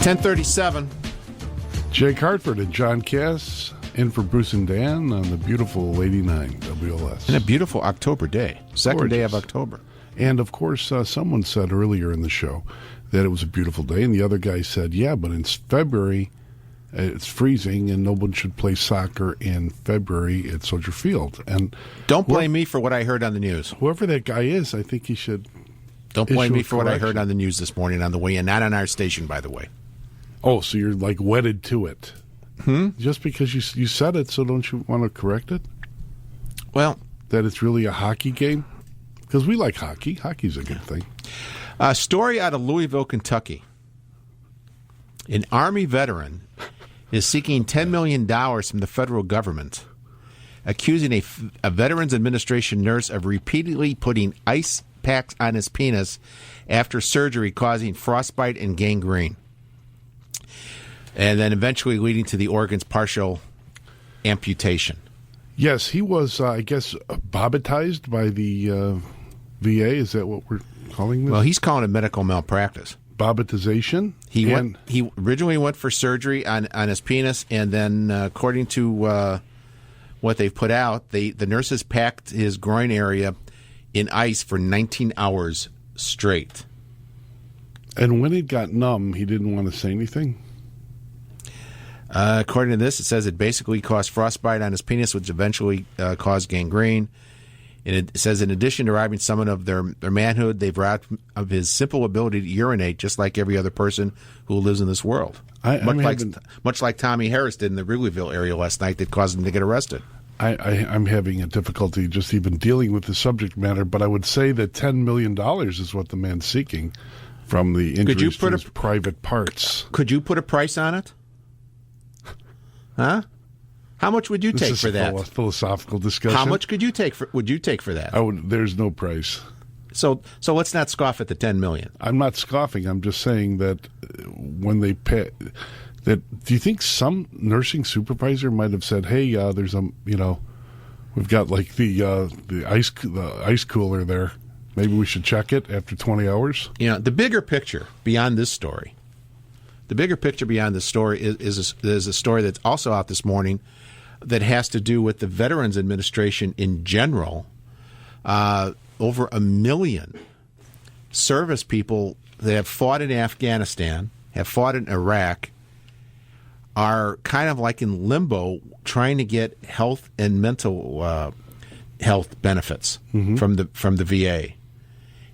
10:37. Jake Hartford and John Cass in for Bruce and Dan on the beautiful 89 WLS. And a beautiful October day. Second day of October. And, of course, someone said earlier in the show that it was a beautiful day, and the other guy said, yeah, but in February it's freezing and no one should play soccer in February at Soldier Field. And don't blame me for what I heard on the news. Whoever that guy is, I think he should. Don't blame me for what I heard on the news this morning on the way in, not on our station, by the way. Oh, so you're like wedded to it. Just because you said it, so don't you want to correct it? Well, that it's really a hockey game? Because we like hockey. Hockey's a good thing. A story out of Louisville, Kentucky. An Army veteran is seeking $10 million from the federal government, accusing a Veterans Administration nurse of repeatedly putting ice packs on his penis after surgery, causing frostbite and gangrene, and then eventually leading to the organ's partial amputation. Yes, he was, I guess, bobitized by the VA. Is that what we're calling this? Well, he's calling it medical malpractice. Bobitization? He originally went for surgery on his penis, and then, according to what they've put out, the nurses packed his groin area in ice for 19 hours straight. And when it got numb, he didn't want to say anything? According to this, it says it basically caused frostbite on his penis, which eventually caused gangrene. And it says, in addition to robbing someone of their manhood, they've robbed of his simple ability to urinate, just like every other person who lives in this world. Much like Tommy Harris did in the Wrigleyville area last night that caused him to get arrested. I'm having a difficulty just even dealing with the subject matter, but I would say that $10 million is what the man's seeking from the injuries to his private parts. Could you put a price on it? Huh? How much would you take for that? This is a philosophical discussion. How much would you take for that? There's no price. So let's not scoff at the $10 million. I'm not scoffing. I'm just saying that when they pay, that do you think some nursing supervisor might have said, "Hey, there's we've got like the ice cooler there. Maybe we should check it after 20 hours." The bigger picture beyond this story. The bigger picture beyond this story is a story that's also out this morning that has to do with the Veterans Administration in general. Over 1 million service people that have fought in Afghanistan, have fought in Iraq, are kind of like in limbo trying to get health and mental health benefits from the VA.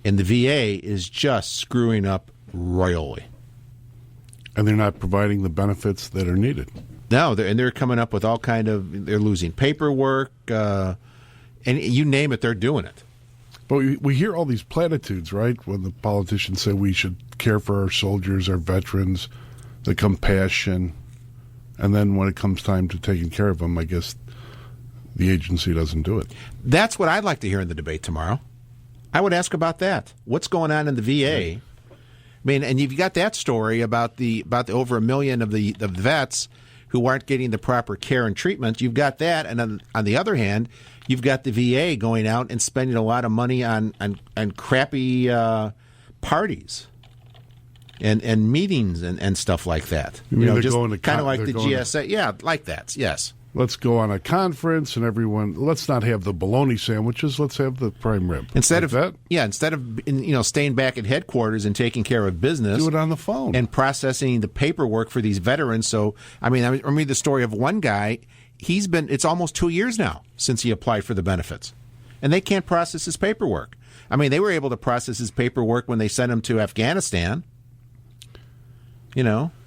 And the VA is just screwing up royally. And they're not providing the benefits that are needed. No, they're coming up with all kind of, they're losing paperwork, and you name it, they're doing it. But we hear all these platitudes, right, when the politicians say we should care for our soldiers, our veterans, the compassion, and then when it comes time to taking care of them, I guess the agency doesn't do it. That's what I'd like to hear in the debate tomorrow. I would ask about that. What's going on in the VA? I mean, and you've got that story about the over 1 million of the vets who aren't getting the proper care and treatment. You've got that, and on the other hand, you've got the VA going out and spending a lot of money on crappy parties and meetings and stuff like that. Just kind of like the GSA. Yeah, like that. Yes. Let's go on a conference and everyone. Let's not have the bologna sandwiches. Let's have the prime rib. Instead of staying back at headquarters and taking care of business, do it on the phone and processing the paperwork for these veterans. So I read the story of one guy. It's almost 2 years now since he applied for the benefits, and they can't process his paperwork. I mean, they were able to process his paperwork when they sent him to Afghanistan.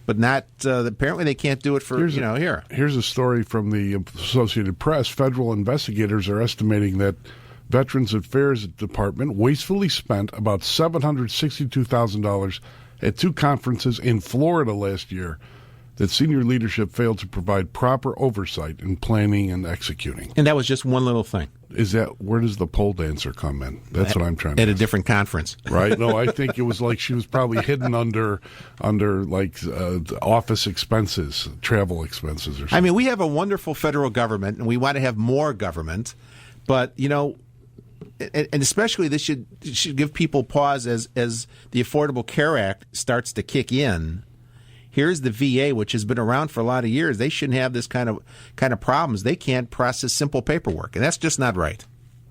But not apparently they can't do it for here. Here's a story from the Associated Press. Federal investigators are estimating that Veterans Affairs Department wastefully spent about $762,000 at 2 conferences in Florida last year that senior leadership failed to provide proper oversight in planning and executing. And that was just one little thing. Where does the pole dancer come in? That's what I'm trying to At a different conference. Right? No, I think it was like she was probably hidden under like office expenses, travel expenses or something. I mean, we have a wonderful federal government, and we want to have more government, but, and especially this should give people pause as the Affordable Care Act starts to kick in. Here's the VA, which has been around for a lot of years. They shouldn't have this kind of problems. They can't process simple paperwork, and that's just not right.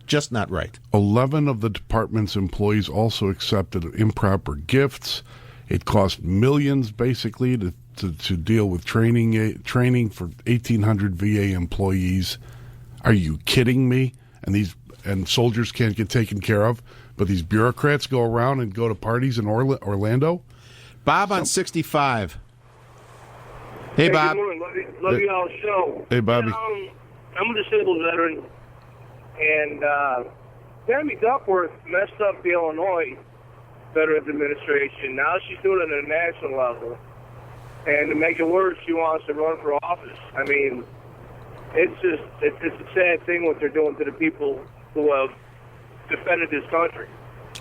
Just not right. 11 of the department's employees also accepted improper gifts. It cost millions, basically, to deal with training for 1,800 VA employees. Are you kidding me? And soldiers can't get taken care of, but these bureaucrats go around and go to parties in Orlando? Bob on 65. Hey, Bob. Good morning. Love you all show. Hey, Bobby. I'm a disabled veteran, and Tammy Duckworth messed up the Illinois Veterans Administration. Now she's doing it at a national level. And to make it worse, she wants to run for office. I mean, it's a sad thing what they're doing to the people who have defended this country.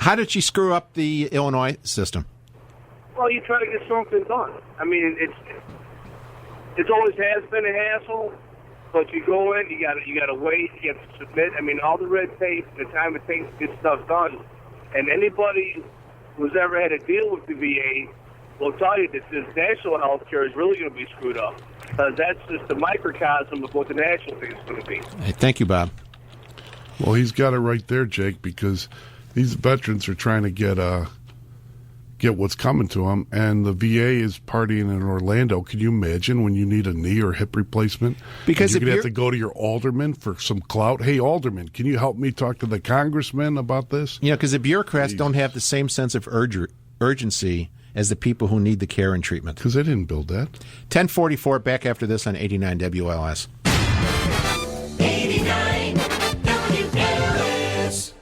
How did she screw up the Illinois system? Well, you try to get something done. I mean, it's always has been a hassle, but you go in, you gotta wait, you have to submit. I mean, all the red tape, the time it takes to get stuff done, and anybody who's ever had to deal with the VA will tell you that this national health care is really going to be screwed up, because that's just a microcosm of what the national thing is going to be. Hey, thank you, Bob. Well, he's got it right there, Jake, because these veterans are trying to get what's coming to them, and the VA is partying in Orlando. Can you imagine when you need a knee or hip replacement? Because you're going to have to go to your alderman for some clout. Hey, alderman, can you help me talk to the congressman about this? You know, because the bureaucrats don't have the same sense of urgency as the people who need the care and treatment. Because they didn't build that. 1044, back after this on 89 WLS. 89 WLS.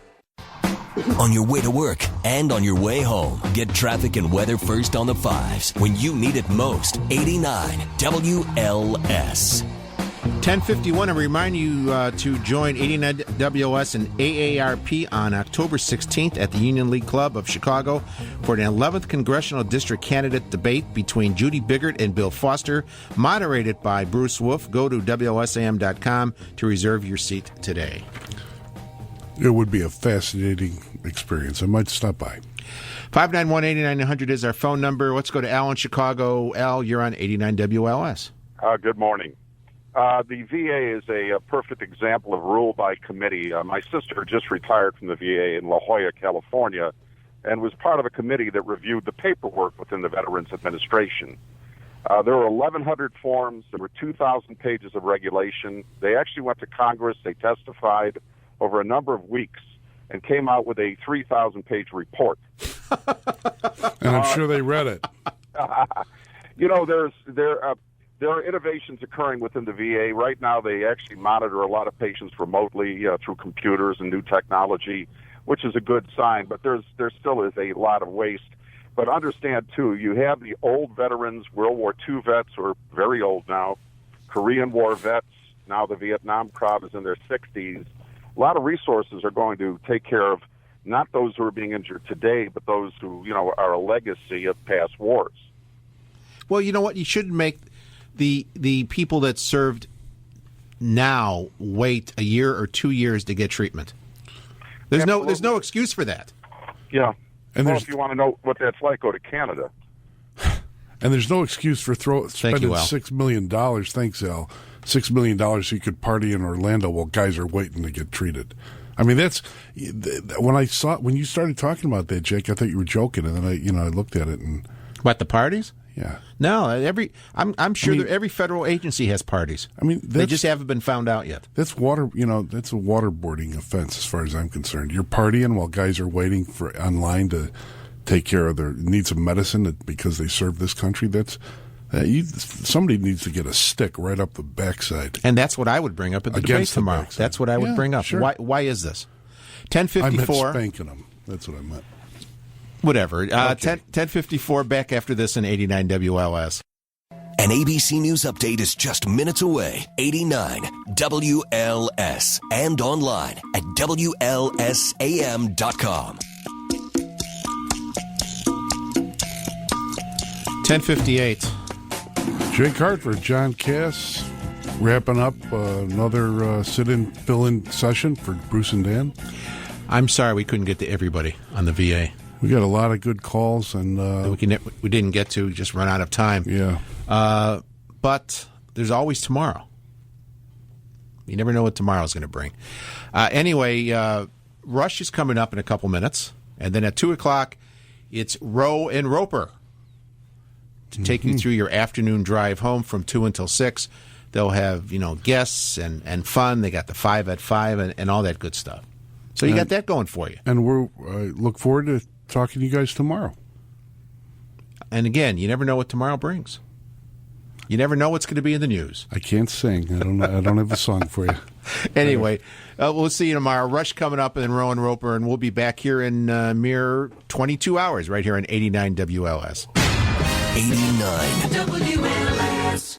On your way to work and on your way home, get traffic and weather first on the 5s. When you need it most, 89 WLS. 1051, I remind you to join 89 WLS and AARP on October 16th at the Union League Club of Chicago for the 11th Congressional District Candidate Debate between Judy Biggert and Bill Foster, moderated by Bruce Wolf. Go to WLSAM.com to reserve your seat today. It would be a fascinating experience. I might stop by. 591-8900 is our phone number. Let's go to Al in Chicago. Al, you're on 89 WLS. Good morning. The VA is a perfect example of rule by committee. My sister just retired from the VA in La Jolla, California, and was part of a committee that reviewed the paperwork within the Veterans Administration. There were 1,100 forms. There were 2,000 pages of regulation. They actually went to Congress. They testified over a number of weeks and came out with a 3,000-page report. And I'm sure they read it. You know, there are innovations occurring within the VA. Right now, they actually monitor a lot of patients remotely through computers and new technology, which is a good sign, but there still is a lot of waste. But understand, too, you have the old veterans, World War II vets who are very old now, Korean War vets, now the Vietnam crowd is in their 60s. A lot of resources are going to take care of not those who are being injured today, but those who, you know, are a legacy of past wars. Well, you know what? You shouldn't make the people that served now wait a year or 2 years to get treatment. There's no excuse for that. Yeah. And well, if you want to know what that's like, go to Canada. And there's no excuse for spending Al. $6 million. Thanks, Al. $6 million so you could party in Orlando while guys are waiting to get treated. I mean, that's when you started talking about that, Jake. I thought you were joking, and then I looked at it and What, the parties? yeah. No, I'm sure that every federal agency has parties. I mean, they just haven't been found out yet. That's that's a waterboarding offense as far as I'm concerned. You're partying while guys are waiting for online to take care of their needs of medicine because they serve this country. Somebody needs to get a stick right up the backside. And that's what I would bring up at the debate tomorrow. That's what I would bring up. Sure. Why is this? I 1054. meant spanking them. That's what I meant. Whatever. Okay. 1054, back after this in 89 WLS. An ABC News update is just minutes away. 89 WLS and online at WLSAM.com. 1058. Jake Hartford, John Cass, wrapping up another sit-in, fill-in session for Bruce and Dan. I'm sorry we couldn't get to everybody on the VA. We got a lot of good calls, and we didn't get to, just run out of time. Yeah. But there's always tomorrow. You never know what tomorrow's going to bring. Anyway, Rush is coming up in a couple minutes, and then at 2 o'clock, it's Rowe and Roper to take you through your afternoon drive home from 2 until 6. They'll have, guests and fun. They got the 5 at 5 and all that good stuff. So you got that going for you. And we'll look forward to talking to you guys tomorrow. And again, you never know what tomorrow brings. You never know what's going to be in the news. I can't sing. I don't have a song for you. Anyway, we'll see you tomorrow. Rush coming up, and then Rowan Roper, and we'll be back here in mere 22 hours right here on 89 WLS. 89 WLS.